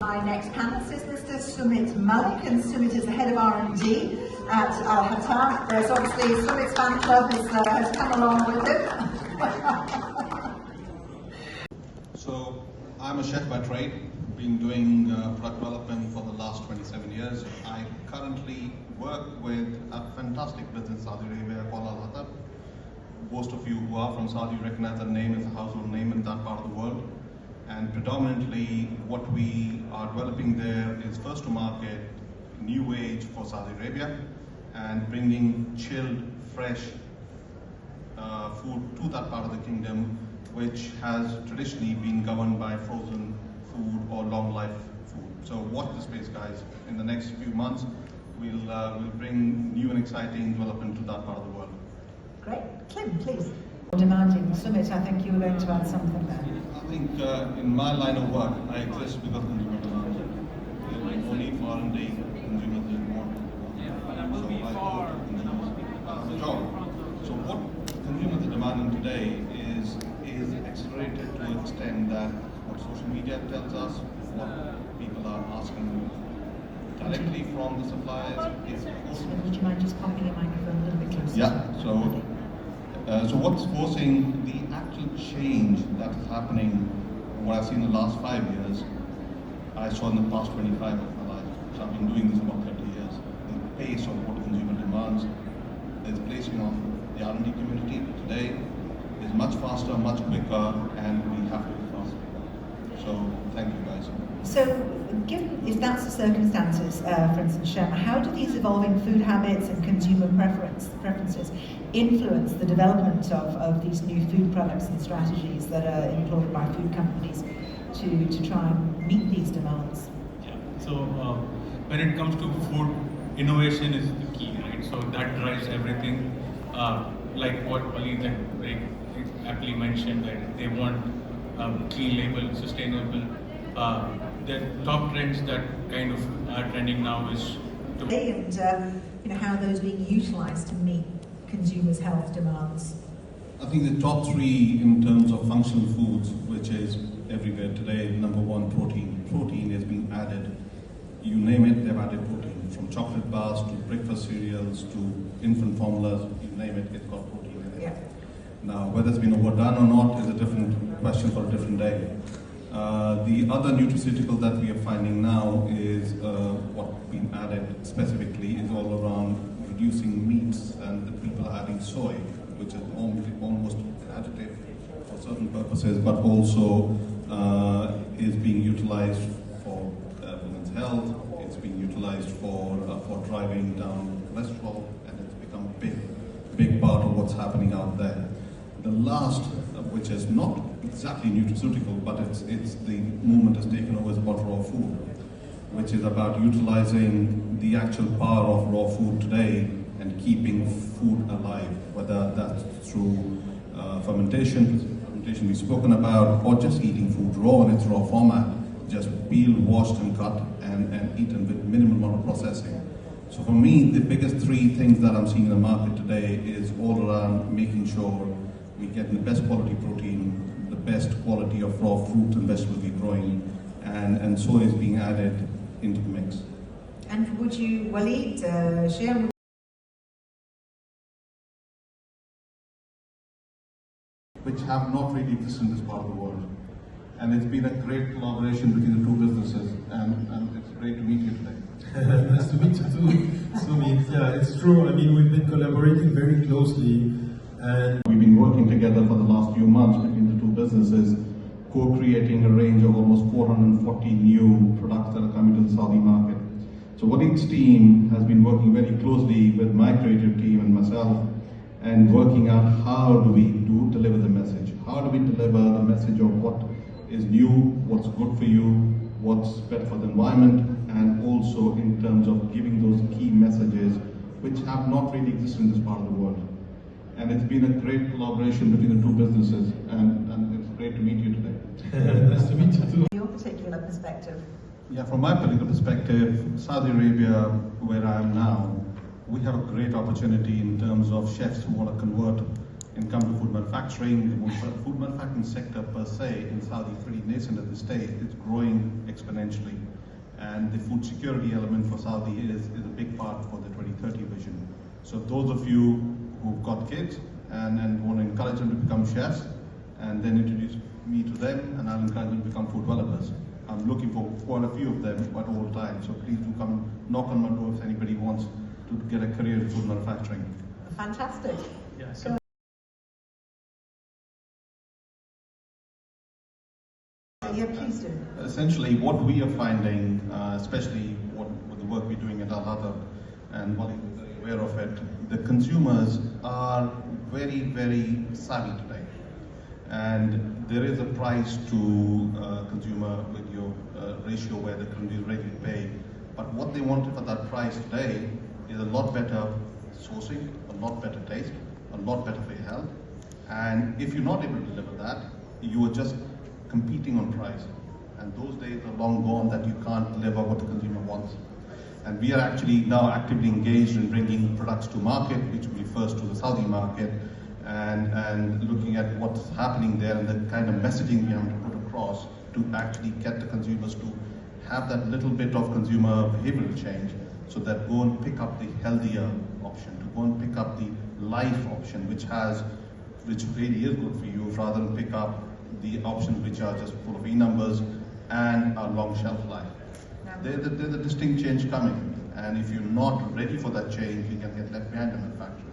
My next panelist is Mr. Sumit Malik, and Sumit is the head of R&D at Al Hatta. There's obviously Sumit's fan club has come along with him. So I'm a chef by trade, been doing product development for the last 27 years. I currently work with a fantastic business in Saudi Arabia called Al Hatta. Most of you who are from Saudi recognize the name as a household name in that part of the world. And predominantly what we are developing there is first to market new age for Saudi Arabia and bringing chilled, fresh food to that part of the kingdom, which has traditionally been governed by frozen food or long life food. So watch the space, guys. In the next few months, we'll bring new and exciting development to that part of the world. Great. Kim, please. Demanding. Sumit, I think you were going to add something there. I think in my line of work, I exist because consumer demand. There's no need for R&D, consumers didn't want it. So I go to consumers. That's the job. So what consumers are demanding today is accelerated to an extent that what social media tells us, what people are asking directly from the suppliers is. Would you mind just popping your microphone a little bit closer? Yeah. So what's forcing the actual change that is happening, what I've seen in the last 5 years, I saw in the past 25 of my life. So I've been doing this about 30 years. The pace of what the consumer demands is placing on the R&D community today is much faster, much quicker, and we have to be faster. So thank you guys. So, given if that's the circumstances, for instance, Shem, how do these evolving food habits and consumer preferences influence the development of these new food products and strategies that are employed by food companies to try and meet these demands? Yeah. So when it comes to food, innovation is the key, right? So that drives everything. Like what Ali aptly mentioned, that they want clean label, sustainable. The top trends that kind of are trending now is And how those are being utilised to meet consumers' health demands. I think the top three in terms of functional foods, which is everywhere today, number one, protein. Protein is being added. You name it, they've added protein. From chocolate bars to breakfast cereals to infant formulas, you name it, it's got protein in it. Yeah. Now, whether it's been overdone or not is a different question for a different day. The other nutraceutical that we are finding now is what's been added specifically is all around reducing meats, and the people are adding soy, which is almost additive for certain purposes, but also is being utilized for women's health. It's being utilized for driving down cholesterol, and it's become a big part of what's happening out there. The last, which is not exactly nutraceutical, but it's the movement has taken over, is about raw food, which is about utilizing the actual power of raw food today and keeping food alive, whether that's through fermentation we've spoken about, or just eating food raw in its raw format, just peeled, washed and cut and eaten with minimal amount of processing. So for me, the biggest three things that I'm seeing in the market today is all around making sure we get the best quality protein, the best quality of raw fruit and vegetables we're growing, and soy is being added into the mix. And would you, Walid, share? Which have not really existed in this part of the world. And it's been a great collaboration between the two businesses, and it's great to meet you today. Nice to meet you too, Sumit. Yeah, it's true. I mean, we've been collaborating very closely, and we've been working together for the last few months between the two businesses, co-creating a range of almost 440 new products that are coming to the Saudi market. So Walid's team has been working very closely with my creative team and myself, and working out how do we deliver the message. How do we deliver the message of what is new, what's good for you, what's better for the environment, and also in terms of giving those key messages which have not really existed in this part of the world. And it's been a great collaboration between the two businesses, and it's great to meet you today. nice to meet you too. Your particular perspective. Yeah, from my particular perspective, Saudi Arabia, where I am now, we have a great opportunity in terms of chefs who want to convert In come to food manufacturing, the food manufacturing sector per se in Saudi is pretty nascent at this stage. It's growing exponentially. And the food security element for Saudi is a big part for the 2030 vision. So those of you who've got kids and want to encourage them to become chefs, and then introduce me to them, and I'll encourage them to become food developers. I'm looking for quite a few of them at all times, so please do come and knock on my door if anybody wants to get a career in food manufacturing. Fantastic. Yeah, so Yeah, please do. Essentially, what we are finding, especially with the work we're doing at Al-Hatab, and Wally is very aware of it, the consumers are very, very savvy today. And there is a price to consumer with your ratio where the consumer is ready to pay. But what they want for that price today is a lot better sourcing, a lot better taste, a lot better for your health. And if you're not able to deliver that, you are just competing on price. And those days are long gone that you can't deliver what the consumer wants. And we are actually now actively engaged in bringing products to market, which will be first to the Saudi market, and looking at what's happening there and the kind of messaging we have to put across to actually get the consumers to have that little bit of consumer behavioral change, so that go and pick up the healthier option, to go and pick up the life option, which really is good for you, rather than pick up the options which are just full of E-numbers and a long shelf life. There's a distinct change coming, and if you're not ready for that change, you can get left behind in manufacturing.